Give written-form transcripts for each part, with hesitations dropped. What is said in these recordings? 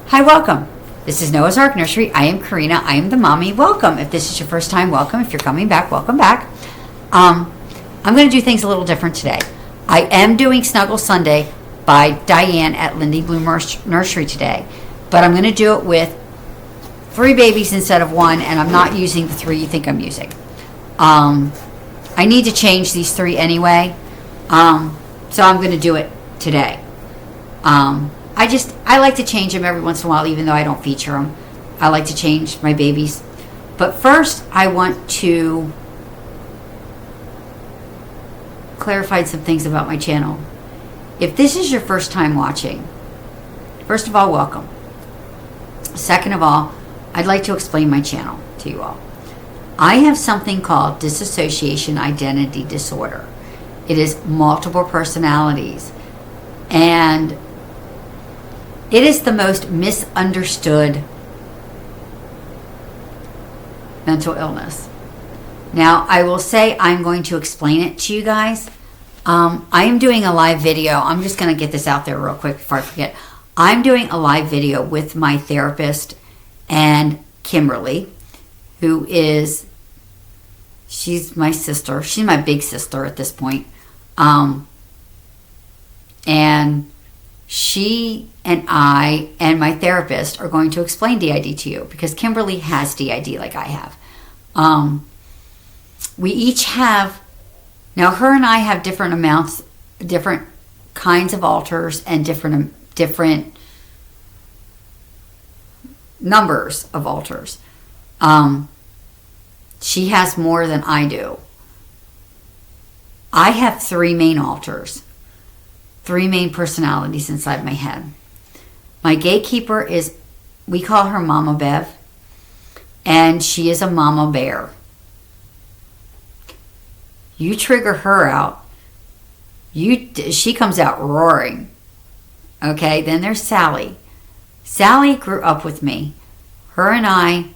Hi, welcome. This is Noah's Ark Nursery. I am Corinna. I am the mommy. Welcome. If this is your first time, welcome. If you're coming back, welcome back. I'm going to do things a little different today. I am doing Snuggle Sunday by Diane at Lindy Bloom Nursery today, but I'm going to do it with 3 babies instead of 1, and I'm not using the 3 you think I'm using. I need to change these 3 anyway, so I'm going to do it today. I like to change them every once in a while, even though I don't feature them. I like to change my babies. But first, I want to clarify some things about my channel. If this is your first time watching, first of all, welcome. Second of all, I'd like to explain my channel to you all. I have something called dissociation identity disorder. It is multiple personalities, and it is the most misunderstood mental illness. Now, I will say I'm going to explain it to you guys. I am doing a live video. I'm just going to get this out there real quick before I forget. I'm doing a live video with my therapist and Kimberly, who is, she's my sister. She's my big sister at this point. And she and I and my therapist are going to explain DID to you, because Kimberly has DID like I have. We each have, now her and I have different amounts, different kinds of alters, and different numbers of alters. She has more than I do. I have 3 main alters. 3 main personalities inside my head. My gatekeeper is, we call her Mama Bev, and she is a mama bear. You trigger her out, she comes out roaring. Okay, then there's Sally. Sally grew up with me. Her and I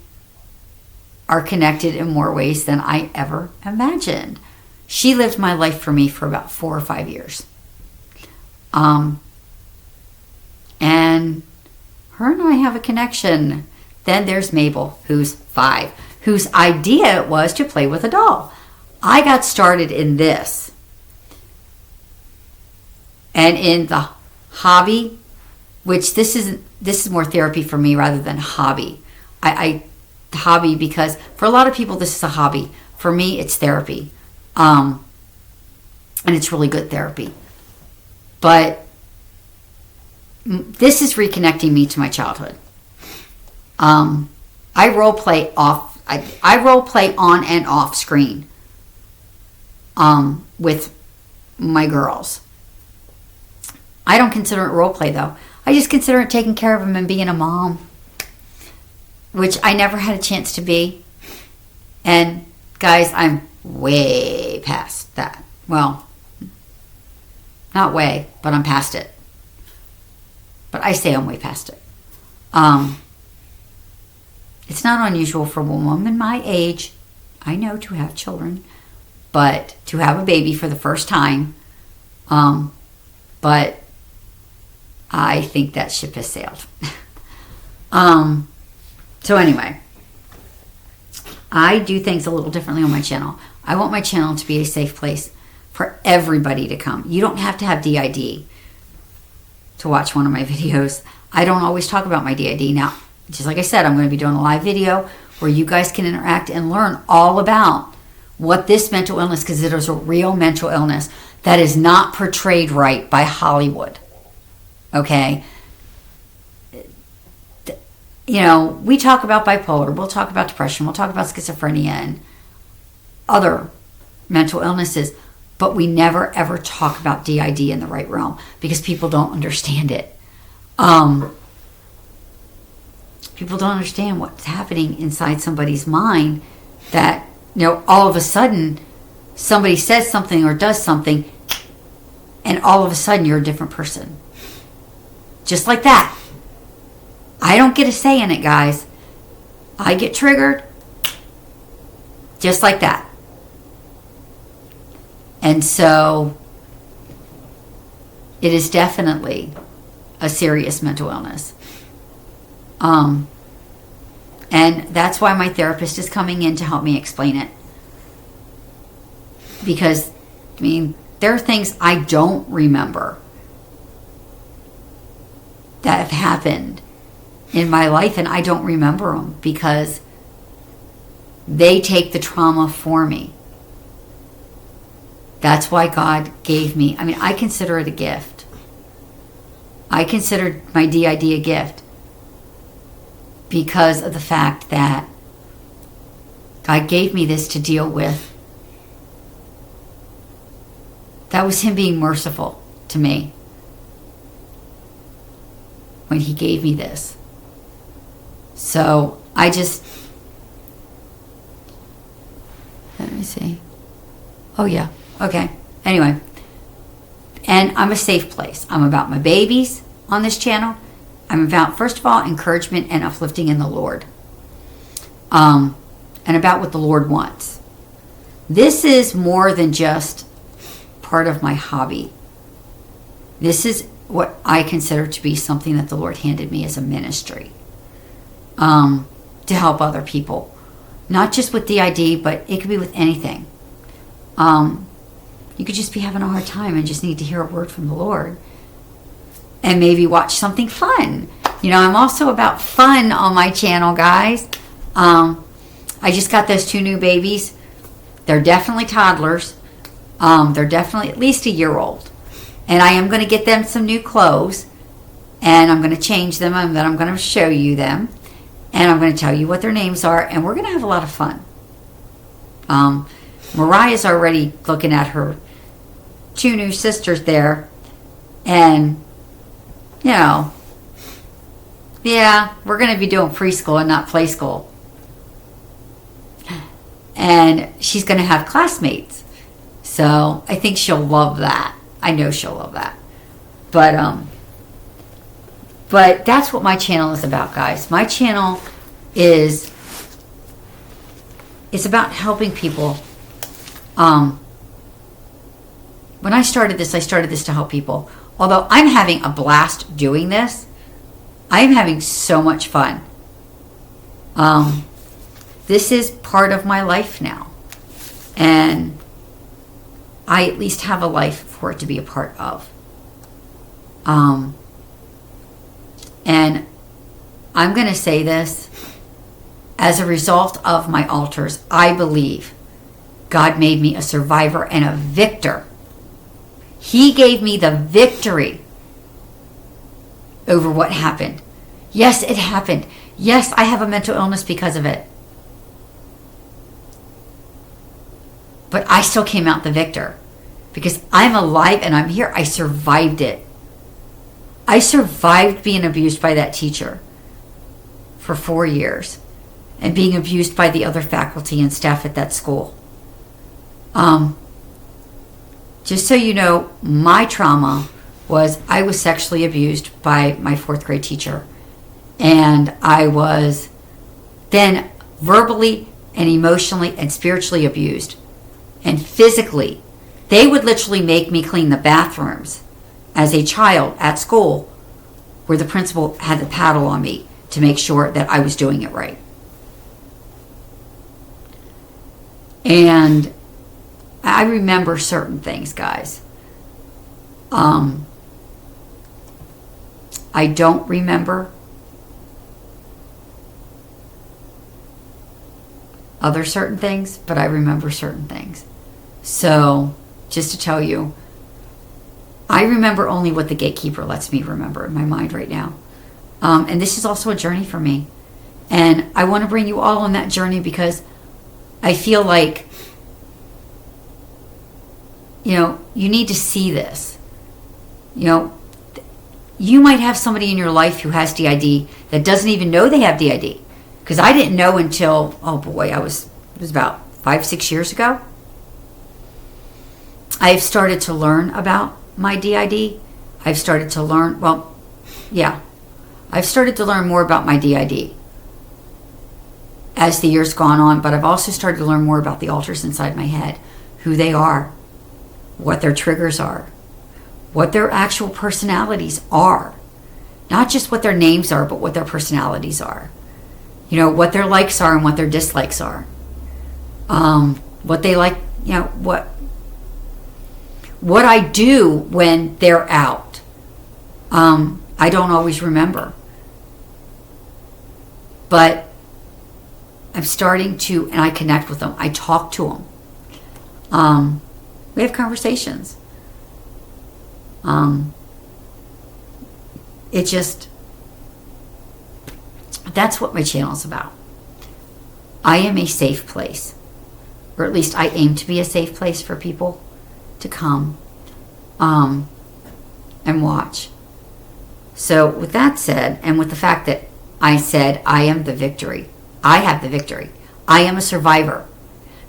are connected in more ways than I ever imagined. She lived my life for me for about 4 or 5 years. And her and I have a connection. Then there's Mabel, who's 5, whose idea it was to play with a doll. I got started in this. And in the hobby, which this is more therapy for me rather than hobby. Hobby, because for a lot of people this is a hobby. For me, it's therapy. And it's really good therapy. But this is reconnecting me to my childhood. I role play on and off screen with my girls. I don't consider it role play though. I just consider it taking care of them and being a mom, which I never had a chance to be. And guys, I'm way past that. Well, not way, but I'm past it. But I say I'm way past it. It's not unusual for a woman my age, I know, to have children, but to have a baby for the first time. But I think that ship has sailed. So anyway, I do things a little differently on my channel. I want my channel to be a safe place for everybody to come. You don't have to have DID to watch one of my videos. I don't always talk about my DID. Now, just like I said, I'm going to be doing a live video where you guys can interact and learn all about what this mental illness, because it is a real mental illness that is not portrayed right by Hollywood. Okay? You know, we talk about bipolar, we'll talk about depression, we'll talk about schizophrenia and other mental illnesses, but we never ever talk about DID in the right realm because people don't understand it. People don't understand what's happening inside somebody's mind, that, you know, all of a sudden somebody says something or does something and all of a sudden you're a different person. Just like that. I don't get a say in it, guys. I get triggered just like that. And so it is definitely a serious mental illness. And that's why my therapist is coming in to help me explain it. Because, I mean, there are things I don't remember that have happened in my life, and I don't remember them because they take the trauma for me. That's why God gave me, I mean, I consider it a gift. I considered my DID a gift because of the fact that God gave me this to deal with. That was Him being merciful to me when He gave me this. So I just, let me see. Oh yeah, okay. Anyway, and I'm a safe place. I'm about my babies on this channel. I'm about, first of all, encouragement and uplifting in the Lord. And about what the Lord wants. This is more than just part of my hobby. This is what I consider to be something that the Lord handed me as a ministry. To help other people. Not just with DID, but it could be with anything. You could just be having a hard time and just need to hear a word from the Lord. And maybe watch something fun. You know, I'm also about fun on my channel, guys. I just got those 2 new babies. They're definitely toddlers. They're definitely at least a year old. And I am going to get them some new clothes. And I'm going to change them. And then I'm going to show you them. And I'm going to tell you what their names are. And we're going to have a lot of fun. Mariah's already looking at her 2 new sisters there. And, you know, yeah, we're going to be doing preschool and not play school. And she's going to have classmates. So I think she'll love that. I know she'll love that. But that's what my channel is about, guys. My channel is about helping people. When I started this to help people. Although I'm having a blast doing this, I'm having so much fun. This is part of my life now. And I at least have a life for it to be a part of. And I'm going to say this, as a result of my altars, I believe God made me a survivor and a victor. He gave me the victory over what happened. Yes, it happened. Yes, I have a mental illness because of it. But I still came out the victor because I'm alive and I'm here. I survived it. I survived being abused by that teacher for 4 years and being abused by the other faculty and staff at that school. Just so you know, my trauma was I was sexually abused by my 4th grade teacher. And I was then verbally and emotionally and spiritually abused. And physically. They would literally make me clean the bathrooms as a child at school where the principal had the paddle on me to make sure that I was doing it right. And I remember certain things, guys. I don't remember other certain things, but I remember certain things. So, just to tell you, I remember only what the gatekeeper lets me remember in my mind right now. And this is also a journey for me. And I want to bring you all on that journey because I feel like, you know, you need to see this. You know, you might have somebody in your life who has DID that doesn't even know they have DID. Because I didn't know until, oh boy, it was about 5-6 years ago. I've started to learn about my DID. I've started to learn, I've started to learn more about my DID as the years gone on, but I've also started to learn more about the altars inside my head, who they are, what their triggers are, what their actual personalities are. Not just what their names are, but what their personalities are. You know, what their likes are and what their dislikes are. What they like, you know, what I do when they're out. I don't always remember. But I'm starting to, and I connect with them. I talk to them. We have conversations. It just, that's what my channel is about. I am a safe place, or at least I aim to be a safe place for people to come and watch. So with that said, and with the fact that I said I am the victory, I have the victory. I am a survivor.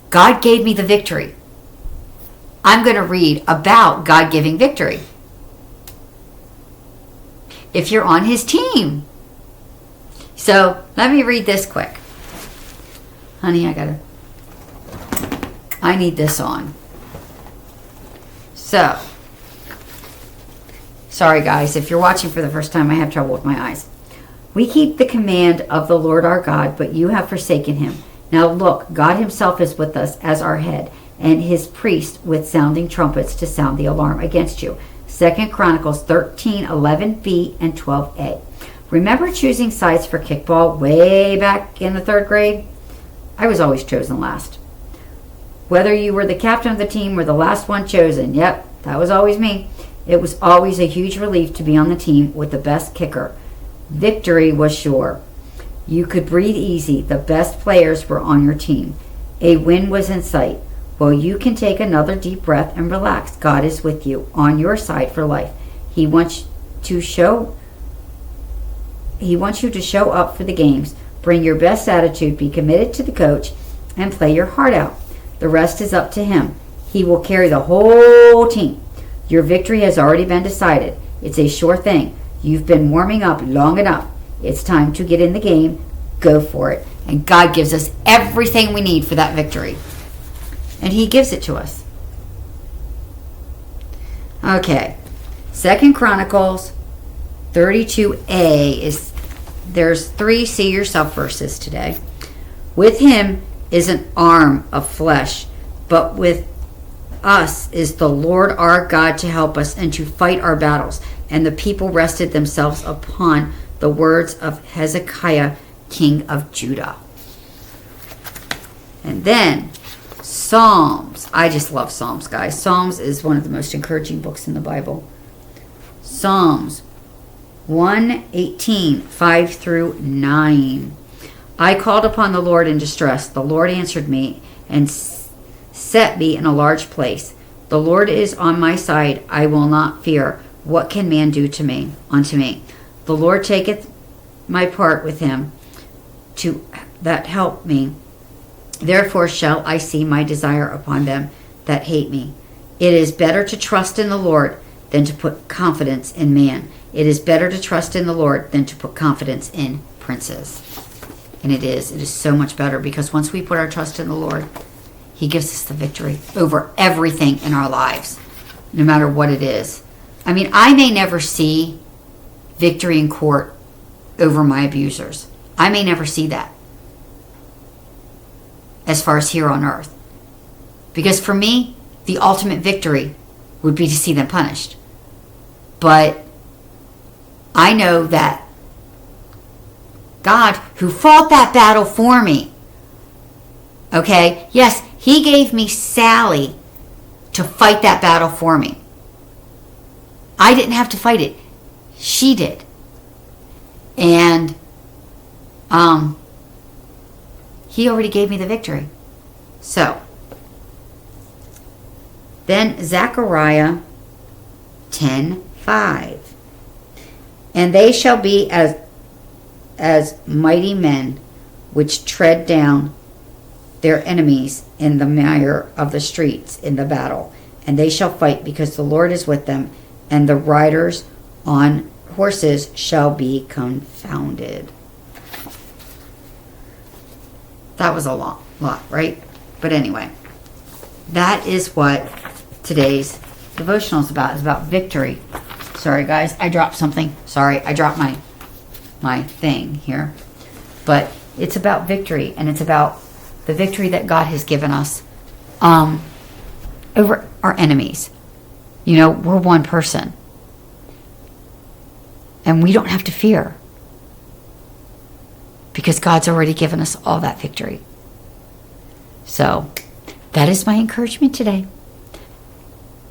God gave me the victory. I'm going to read about God giving victory. If you're on his team. So let me read this quick. Honey, I need this on. So, sorry guys, if you're watching for the first time, I have trouble with my eyes. We keep the command of the Lord our God, but you have forsaken him. Now look, God himself is with us as our head, and his priest with sounding trumpets to sound the alarm against you. 2 Chronicles 13, 11b, and 12a. Remember choosing sides for kickball way back in the 3rd grade? I was always chosen last. Whether you were the captain of the team or the last one chosen, yep, that was always me. It was always a huge relief to be on the team with the best kicker. Victory was sure. You could breathe easy. The best players were on your team. A win was in sight. Well, you can take another deep breath and relax. God is with you, on your side for life. He wants you to show up for the games. Bring your best attitude, be committed to the coach, and play your heart out. The rest is up to him. He will carry the whole team. Your victory has already been decided. It's a sure thing. You've been warming up long enough. It's time to get in the game. Go for it. And God gives us everything we need for that victory. And he gives it to us. Okay. 2 Chronicles 32a is, there's 3 see yourself verses today. With him is an arm of flesh, but with us is the Lord our God to help us and to fight our battles. And the people rested themselves upon the words of Hezekiah, king of Judah. And then Psalms. I just love Psalms, guys. Psalms is one of the most encouraging books in the Bible. Psalms 118, 5 through 9. I called upon the Lord in distress. The Lord answered me and set me in a large place. The Lord is on my side. I will not fear. What can man do to me? Unto me. The Lord taketh my part with him to that help me. Therefore shall I see my desire upon them that hate me. It is better to trust in the Lord than to put confidence in man. It is better to trust in the Lord than to put confidence in princes. And it is so much better, because once we put our trust in the Lord, he gives us the victory over everything in our lives, no matter what it is. I mean, I may never see victory in court over my abusers. I may never see that, as far as here on earth. Because for me, the ultimate victory would be to see them punished. But I know that God, who fought that battle for me, okay, yes, he gave me Sally to fight that battle for me. I didn't have to fight it. She did. And he already gave me the victory. So, then Zechariah 10:5. And they shall be as mighty men which tread down their enemies in the mire of the streets in the battle. And they shall fight, because the Lord is with them, and the riders on horses shall be confounded. That was a lot, right? But anyway, that is what today's devotional is about. It's about victory. Sorry, guys. I dropped something. Sorry, I dropped my thing here. But it's about victory, and it's about the victory that God has given us over our enemies. You know, we're one person. And we don't have to fear. Because God's already given us all that victory. So, that is my encouragement today.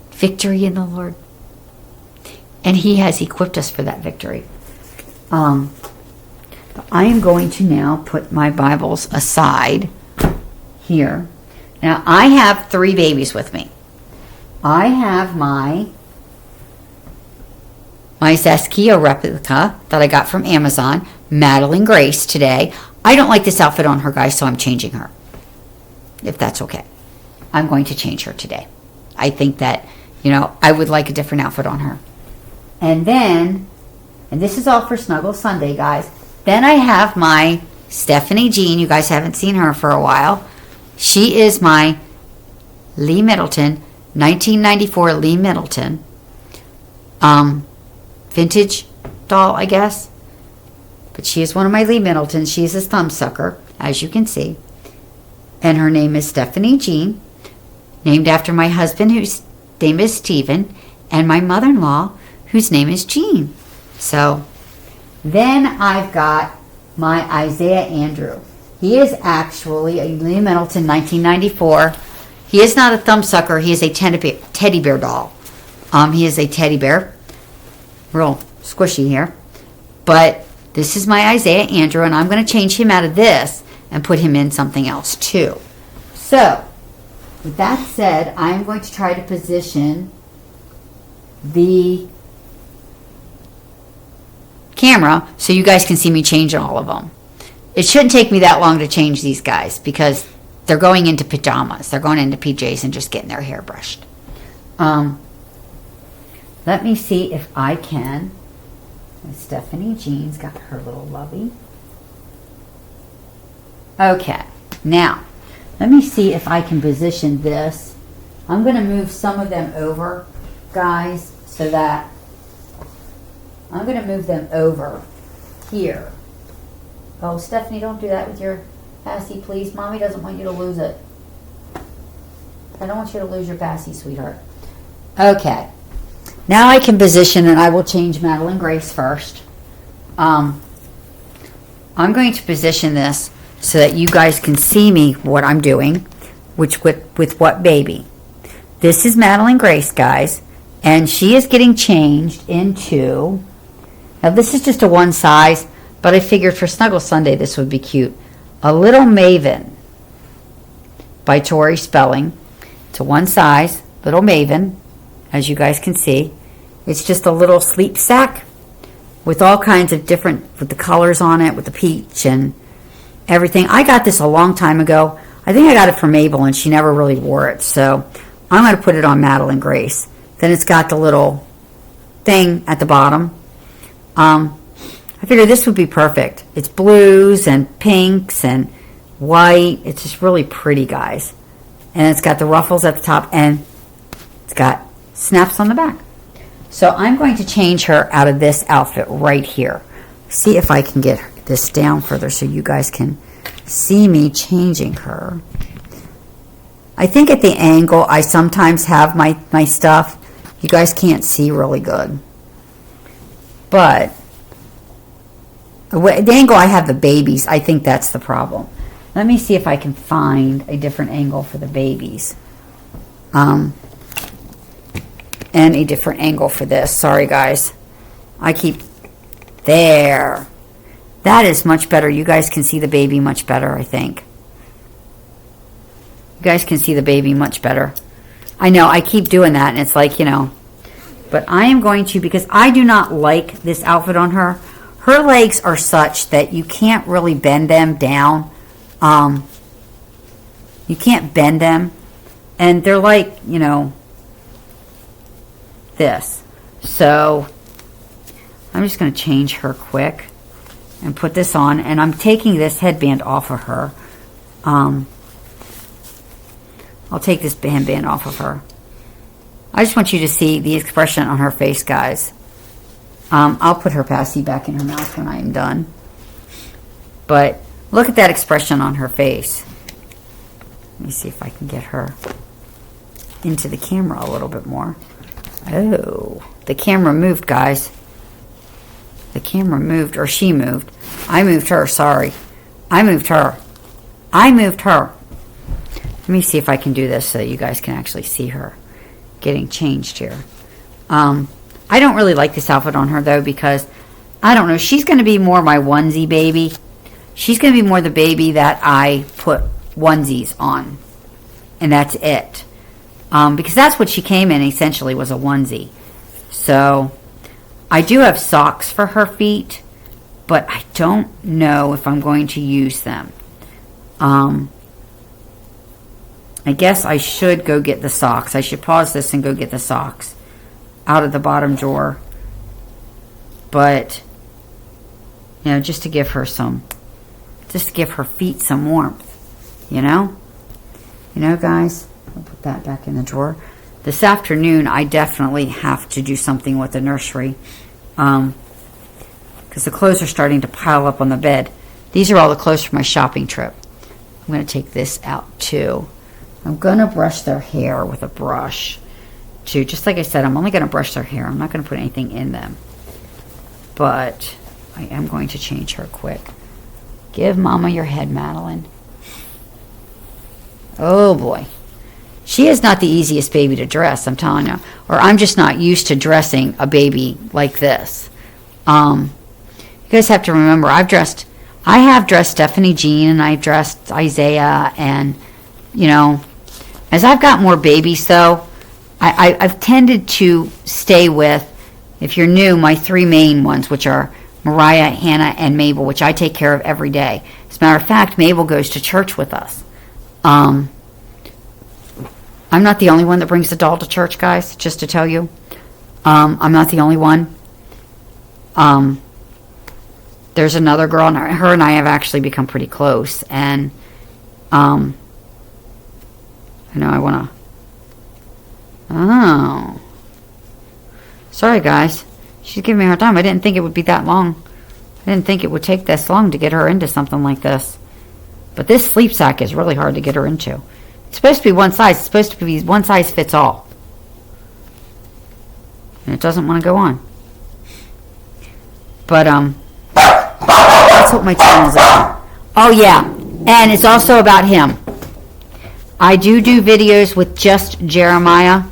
Victory in the Lord. And He has equipped us for that victory. I am going to now put my Bibles aside here. Now, I have 3 babies with me. I have my Saskia replica that I got from Amazon, Madeline Grace, today. I don't like this outfit on her, guys, so I'm changing her. If that's okay. I'm going to change her today. I think that, you know, I would like a different outfit on her. And then, and this is all for Snuggle Sunday, guys. Then I have my Stephanie Jean. You guys haven't seen her for a while. She is my Lee Middleton, 1994 Lee Middleton. Vintage doll, I guess. But she is one of my Lee Middletons. She is a thumbsucker, as you can see. And her name is Stephanie Jean, named after my husband, whose name is Stephen, and my mother-in-law, whose name is Jean. So, then I've got my Isaiah Andrew. He is actually a Lee Middleton 1994. He is not a thumbsucker. He is a teddy bear doll. He is a teddy bear. Real squishy here. But this is my Isaiah Andrew, and I'm going to change him out of this and put him in something else too. So, with that said, I'm going to try to position the camera so you guys can see me changing all of them. It shouldn't take me that long to change these guys because they're going into pajamas. They're going into PJs and just getting their hair brushed. Let me see if I can. Stephanie Jean's got her little lovey. Okay, now let me see if I can position this. I'm going to move some of them over, guys, so that I'm going to move them over here. Oh, Stephanie, don't do that with your passy, please. Mommy doesn't want you to lose it. I don't want you to lose your passy, sweetheart. Okay. Now I can position, and I will change Madeline Grace first. I'm going to position this so that you guys can see me what I'm doing, which with what baby. This is Madeline Grace, guys, and she is getting changed into, now this is just a one size, but I figured for Snuggle Sunday this would be cute. A Little Maven by Tori Spelling. It's a one size, Little Maven, as you guys can see. It's just a little sleep sack with all kinds of different, with the colors on it, with the peach and everything. I got this a long time ago. I think I got it from Mabel, and she never really wore it. So I'm going to put it on Madeline Grace. Then it's got the little thing at the bottom. I figured this would be perfect. It's blues and pinks and white. It's just really pretty, guys. And it's got the ruffles at the top, and it's got snaps on the back. So I'm going to change her out of this outfit right here. See if I can get this down further so you guys can see me changing her. I think at the angle I sometimes have my stuff. You guys can't see really good. But the angle I have the babies, I think that's the problem. Let me see if I can find a different angle for the babies. And a different angle for this. Sorry, guys. I keep... There. That is much better. You guys can see the baby much better, I think. You guys can see the baby much better. I know, I keep doing that, and it's like, you know. But I am going to, because I do not like this outfit on her. Her legs are such that you can't really bend them down. You can't bend them. And they're like, you know, this. So I'm just going to change her quick and put this on, and I'm taking this headband off of her. I'll take this headband off of her. I just want you to see the expression on her face, guys. I'll put her passy back in her mouth when I am done. But look at that expression on her face. Let me see if I can get her into the camera a little bit more. Oh, the camera moved, guys. The camera moved, or she moved. I moved her, sorry. I moved her. I moved her. Let me see if I can do this so that you guys can actually see her getting changed here. I don't really like this outfit on her, though, because, I don't know, she's going to be more my onesie baby. She's going to be more the baby that I put onesies on. And that's it. Because that's what she came in, essentially, was a onesie. So, I do have socks for her feet, but I don't know if I'm going to use them. I guess I should go get the socks. I should pause this and go get the socks out of the bottom drawer. But, you know, just to give her feet some warmth, you know? You know, guys, I'll put that back in the drawer. This afternoon, I definitely have to do something with the nursery. Because the clothes are starting to pile up on the bed. These are all the clothes for my shopping trip. I'm going to take this out, too. I'm going to brush their hair with a brush, too. Just like I said, I'm only going to brush their hair. I'm not going to put anything in them. But I am going to change her quick. Give Mama your head, Madeline. Oh, boy. She is not the easiest baby to dress, I'm telling you. Or I'm just not used to dressing a baby like this. You guys have to remember, I have dressed Stephanie Jean, and I've dressed Isaiah, and, you know, as I've got more babies, though, I've tended to stay with, if you're new, my three main ones, which are Mariah, Hannah, and Mabel, which I take care of every day. As a matter of fact, Mabel goes to church with us. I'm not the only one that brings the doll to church, guys, just to tell you. I'm not the only one. There's another girl, and her and I have actually become pretty close. And I know I want to... Oh. Sorry, guys. She's giving me a hard time. I didn't think it would be that long. I didn't think it would take this long to get her into something like this. But this sleep sack is really hard to get her into. It's supposed to be one size. It's supposed to be one size fits all. And it doesn't want to go on. But, that's what my channel is about. Oh, yeah. And it's also about him. I do videos with just Jeremiah.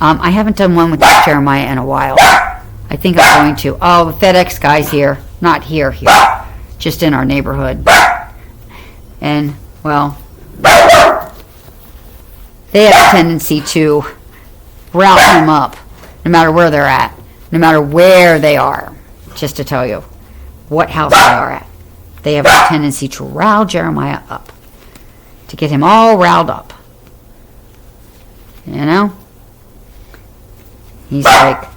I haven't done one with just Jeremiah in a while. I think I'm going to. Oh, the FedEx guy's here. Not here. Just in our neighborhood. And, well, they have a tendency to route him up, no matter where they're at, no matter where they are. Just to tell you what house they are at. They have a tendency to rile Jeremiah up. To get him all riled up. You know? He's like,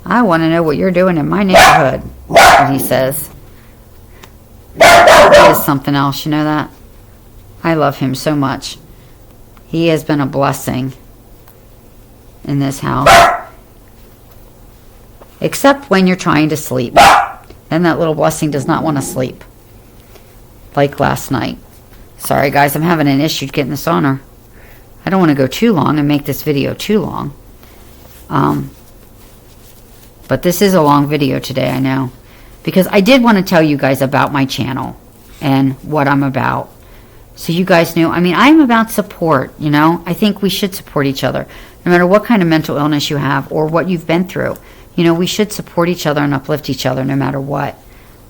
I want to know what you're doing in my neighborhood. That's what he says. He is something else, you know that? I love him so much. He has been a blessing in this house. Except when you're trying to sleep. Then that little blessing does not want to sleep. Like last night. Sorry, guys, I'm having an issue getting this on her. I don't want to go too long and make this video too long. But this is a long video today, I know. Because I did want to tell you guys about my channel and what I'm about. So you guys knew, I mean, I'm about support, you know. I think we should support each other. No matter what kind of mental illness you have or what you've been through. You know, we should support each other and uplift each other no matter what.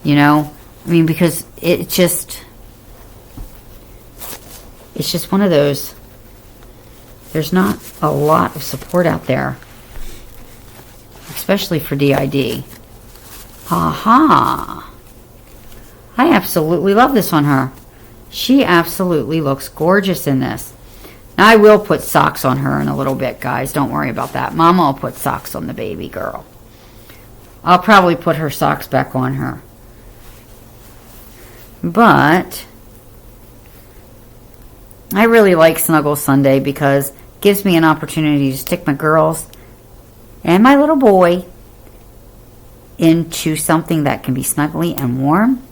You know? I mean, because it's just one of those, there's not a lot of support out there. Especially for DID. Aha! I absolutely love this on her. She absolutely looks gorgeous in this. Now, I will put socks on her in a little bit, guys. Don't worry about that. Mama will put socks on the baby girl. I'll probably put her socks back on her. But I really like Snuggle Sunday because it gives me an opportunity to stick my girls and my little boy into something that can be snuggly and warm.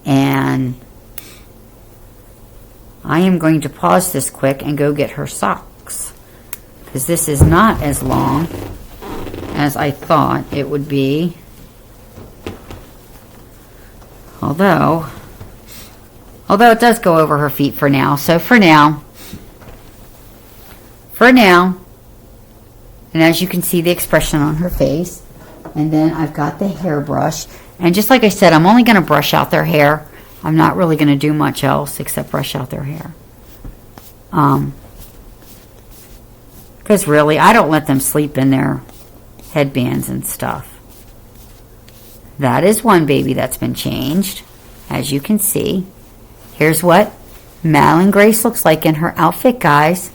And I am going to pause this quick and go get her socks, because this is not as long as I thought it would be. Although it does go over her feet for now. So for now, and as you can see the expression on her face, and then I've got the hairbrush, and just like I said, I'm only going to brush out their hair. I'm not really going to do much else except brush out their hair. Because really, I don't let them sleep in their headbands and stuff. That is one baby that's been changed, as you can see. Here's what Madeline Grace looks like in her outfit, guys.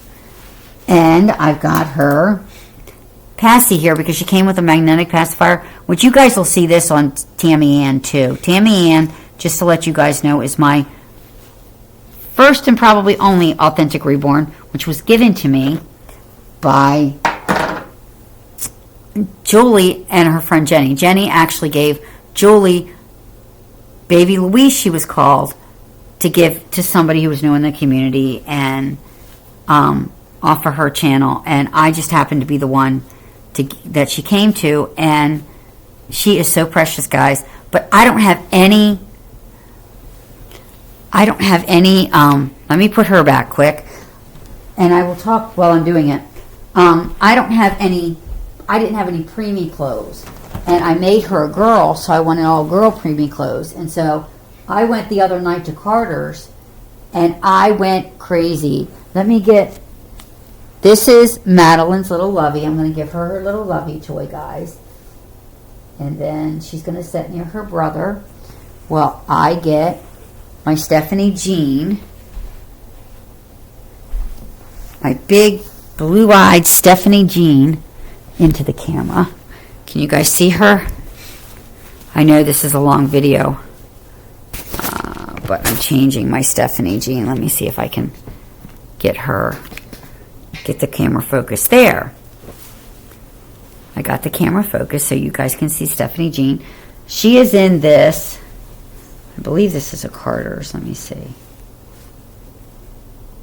And I've got her Passy here because she came with a magnetic pacifier, which you guys will see this on Tammy Ann too. Tammy Ann, just to let you guys know, is my first and probably only authentic reborn, which was given to me by Julie and her friend Jenny. Jenny actually gave Julie baby Louise, she was called, to give to somebody who was new in the community and offer her channel. And I just happened to be the one that she came to, and she is so precious, guys. But I don't have any let me put her back quick, and I will talk while I'm doing it. I didn't have any preemie clothes, and I made her a girl, so I wanted all girl preemie clothes. And so I went the other night to Carter's, and I went crazy. This is Madeline's little lovey. I'm going to give her little lovey toy, guys. And then she's going to sit near her brother. Well, I get my Stephanie Jean, my big blue-eyed Stephanie Jean, into the camera. Can you guys see her? I know this is a long video, but I'm changing my Stephanie Jean. Let me see if I can get the camera focused there. I got the camera focused so you guys can see Stephanie Jean. She is in this, I believe this is a Carter's. Let me see.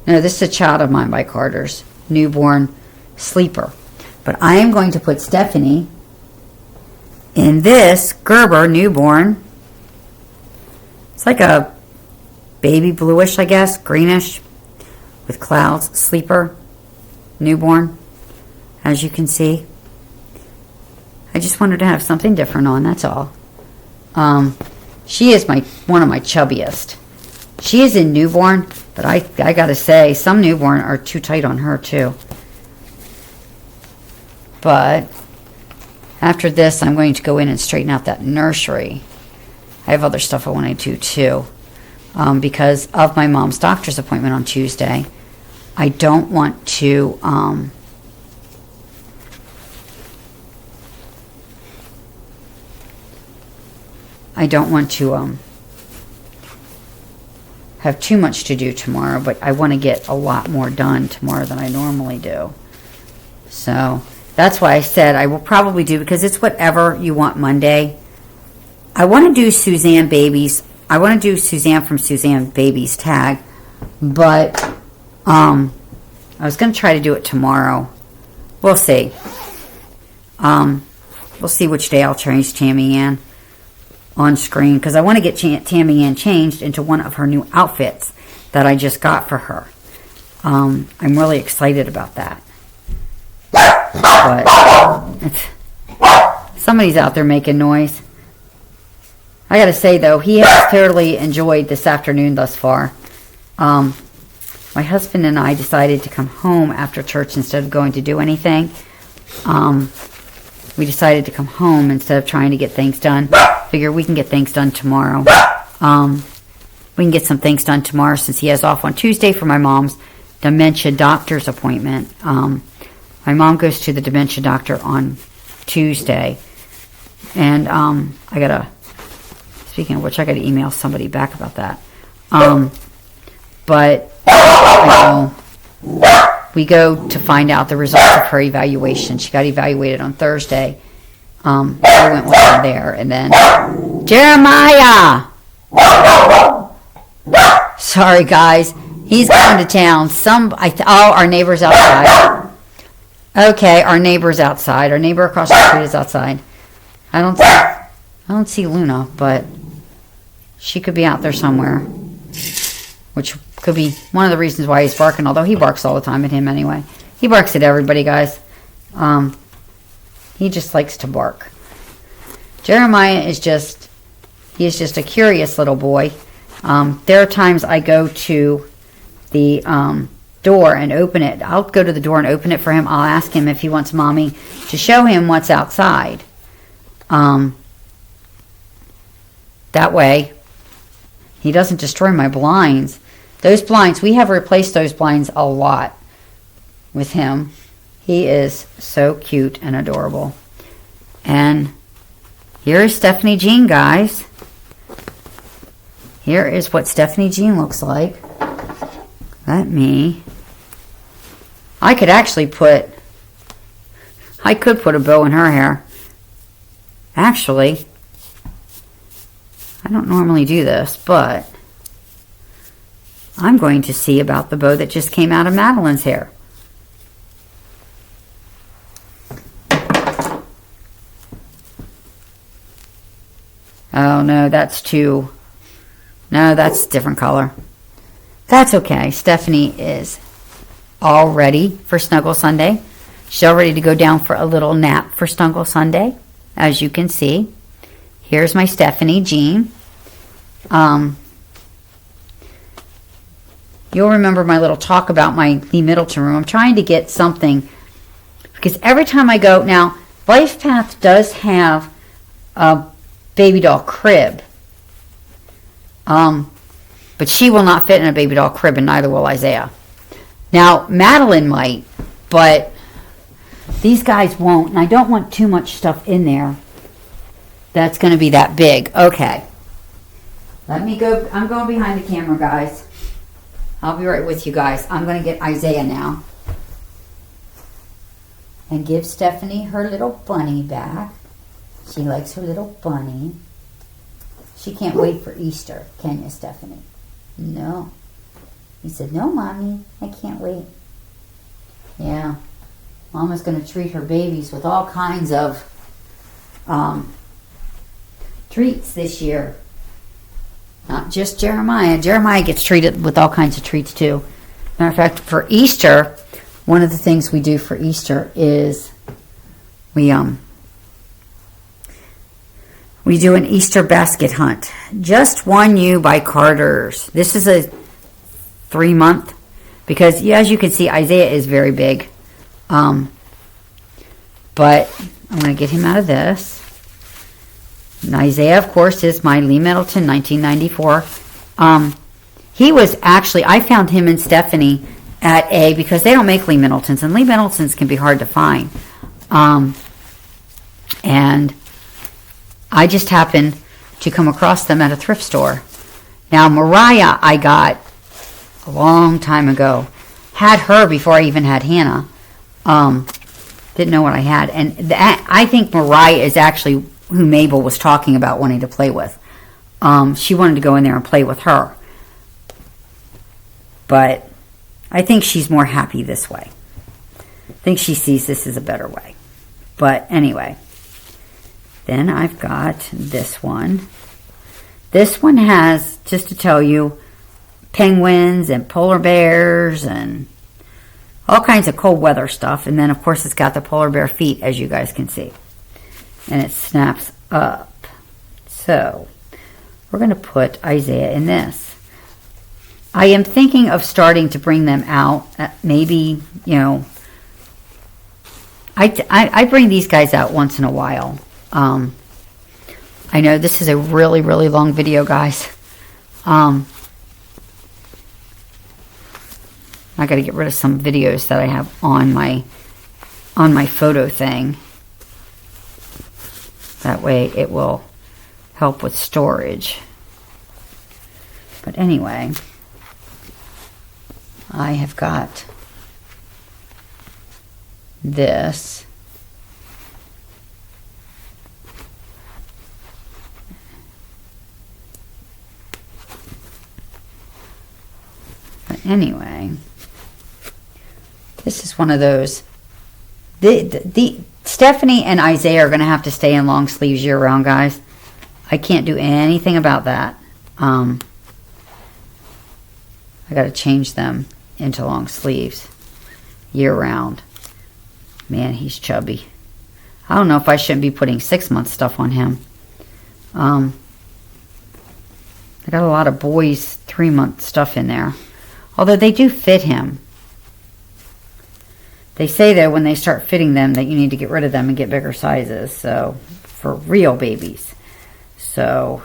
No, this is a child of mine by Carter's, newborn sleeper. But I am going to put Stephanie in this Gerber newborn. It's like a baby bluish, I guess, greenish, with clouds, sleeper, newborn, as you can see. I just wanted to have something different on, that's all. She is one of my chubbiest. She is in newborn, but I gotta say, some newborn are too tight on her too. But after this, I'm going to go in and straighten out that nursery. I have other stuff I want to do too. Because of my mom's doctor's appointment on Tuesday, I don't want to have too much to do tomorrow, but I want to get a lot more done tomorrow than I normally do. So that's why I said I will probably do, because it's whatever you want Monday. I want to do Suzanne Babies. I want to do Suzanne from Suzanne Babies tag, but I was going to try to do it tomorrow. We'll see. We'll see which day I'll change Tammy Ann on screen, because I want to get Tammy Ann changed into one of her new outfits that I just got for her. I'm really excited about that. But somebody's out there making noise. I gotta say though, he has thoroughly enjoyed this afternoon thus far. My husband and I decided to come home after church instead of going to do anything. We decided to come home instead of trying to get things done. Figure we can get things done tomorrow. We can get some things done tomorrow since he has off on Tuesday for my mom's dementia doctor's appointment. My mom goes to the dementia doctor on Tuesday. And I gotta, speaking of which, I gotta email somebody back about that. But we go to find out the results of her evaluation. She got evaluated on Thursday. I went with him there. And then, Jeremiah! Sorry, guys. He's going to town. Our neighbor's outside. Okay, our neighbor's outside. Our neighbor across the street is outside. I don't see Luna, but she could be out there somewhere, which could be one of the reasons why he's barking, although he barks all the time at him anyway. He barks at everybody, guys. He just likes to bark. Jeremiah is just a curious little boy. There are times I go to the door and open it. I'll go to the door and open it for him. I'll ask him if he wants mommy to show him what's outside. That way, he doesn't destroy my blinds. Those blinds, we have replaced those blinds a lot with him. He is so cute and adorable. And here is Stephanie Jean, guys. Here is what Stephanie Jean looks like. I could actually put a bow in her hair. Actually, I don't normally do this, but I'm going to see about the bow that just came out of Madeline's hair. Oh, no, that's a different color. That's okay. Stephanie is all ready for Snuggle Sunday. She's all ready to go down for a little nap for Snuggle Sunday, as you can see. Here's my Stephanie Jean. You'll remember my little talk about my Lee Middleton room. I'm trying to get something, because every time I go, now, Life Path does have a baby doll crib. But she will not fit in a baby doll crib, and neither will Isaiah. Now, Madeline might, but these guys won't, and I don't want too much stuff in there that's going to be that big. Okay. Let me go. I'm going behind the camera, guys. I'll be right with you guys. I'm going to get Isaiah now and give Stephanie her little bunny back. She likes her little bunny. She can't wait for Easter, can you, Stephanie? No. He said, no, Mommy, I can't wait. Yeah. Mama's going to treat her babies with all kinds of treats this year. Not just Jeremiah. Jeremiah gets treated with all kinds of treats, too. Matter of fact, for Easter, one of the things we do for Easter is we do an Easter basket hunt. Just One You by Carter's. This is a 3-month, because as you can see, Isaiah is very big. But I'm going to get him out of this. And Isaiah, of course, is my Lee Middleton 1994. He was actually, I found him and Stephanie at because they don't make Lee Middletons, and Lee Middletons can be hard to find. And I just happened to come across them at a thrift store. Now, Mariah, I got a long time ago. Had her before I even had Hannah. Didn't know what I had. And I think Mariah is actually who Mabel was talking about wanting to play with. She wanted to go in there and play with her. But I think she's more happy this way. I think she sees this as a better way. But anyway. Then I've got this one. This one has, just to tell you, penguins and polar bears and all kinds of cold weather stuff. And then, of course, it's got the polar bear feet, as you guys can see. And it snaps up. So, we're going to put Isaiah in this. I am thinking of starting to bring them out. Maybe, you know, I bring these guys out once in a while. I know this is a really, really long video, guys. I got to get rid of some videos that I have on my photo thing. That way it will help with storage. But anyway, I have got this. anyway, this is one of those. The Stephanie and Isaiah are going to have to stay in long sleeves year round, guys. I can't do anything about that. I got to change them into long sleeves year round. Man, he's chubby. I don't know if I shouldn't be putting 6-month stuff on him. I got a lot of boys 3-month stuff in there. Although they do fit him. They say though when they start fitting them that you need to get rid of them and get bigger sizes. So for real babies. So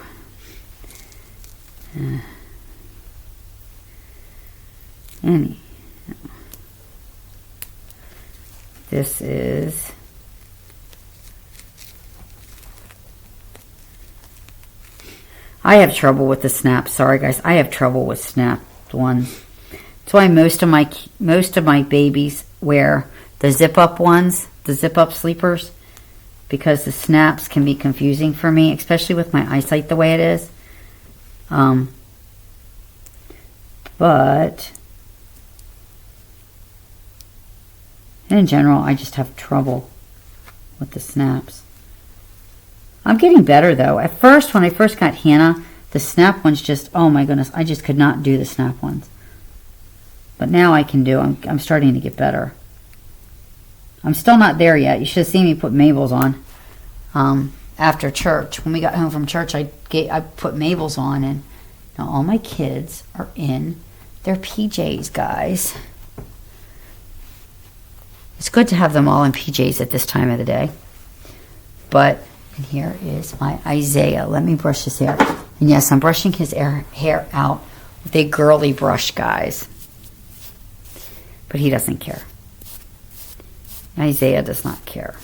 this is I have trouble with the snaps. Sorry guys, I have trouble with snapped ones. That's why most of my babies wear the zip up ones, the zip up sleepers, because the snaps can be confusing for me, especially with my eyesight the way it is. But in general, I just have trouble with the snaps. I'm getting better though. At first, when I first got Hannah, the snap ones just, oh my goodness, I just could not do the snap ones. But now I can do. I'm starting to get better. I'm still not there yet. You should have seen me put Mabel's on after church. When we got home from church, I put Mabel's on, and now all my kids are in their PJs, guys. It's good to have them all in PJs at this time of the day. But and here is my Isaiah. Let me brush his hair. And yes, I'm brushing his hair out with a girly brush, guys. But he doesn't care. Isaiah does not care.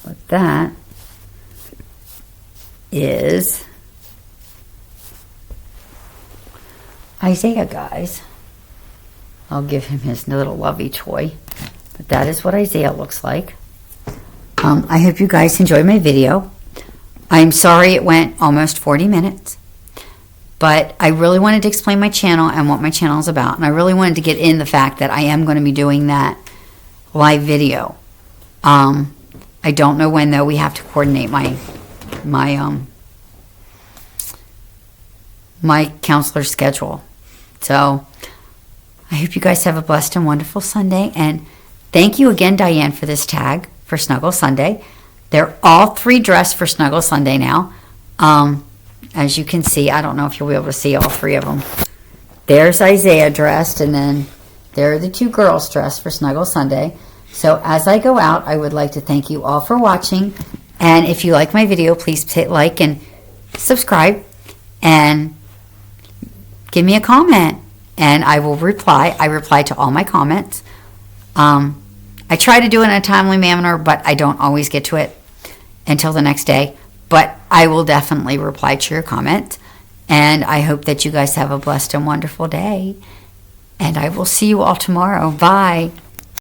But that is Isaiah, guys. I'll give him his little lovey toy. But that is what Isaiah looks like. I hope you guys enjoyed my video. I'm sorry it went almost 40 minutes. But I really wanted to explain my channel and what my channel is about. And I really wanted to get in the fact that I am going to be doing that live video. I don't know when, though. We have to coordinate my counselor's schedule. So I hope you guys have a blessed and wonderful Sunday. And thank you again, Diane, for this tag for Snuggle Sunday. They're all 3 dressed for Snuggle Sunday now. As you can see, I don't know if you'll be able to see all 3 of them. There's Isaiah dressed, and then there are the 2 girls dressed for Snuggle Sunday. So as I go out, I would like to thank you all for watching. And if you like my video, please hit like and subscribe. And give me a comment, and I will reply. I reply to all my comments. I try to do it in a timely manner, but I don't always get to it until the next day. But I will definitely reply to your comment. And I hope that you guys have a blessed and wonderful day. And I will see you all tomorrow. Bye.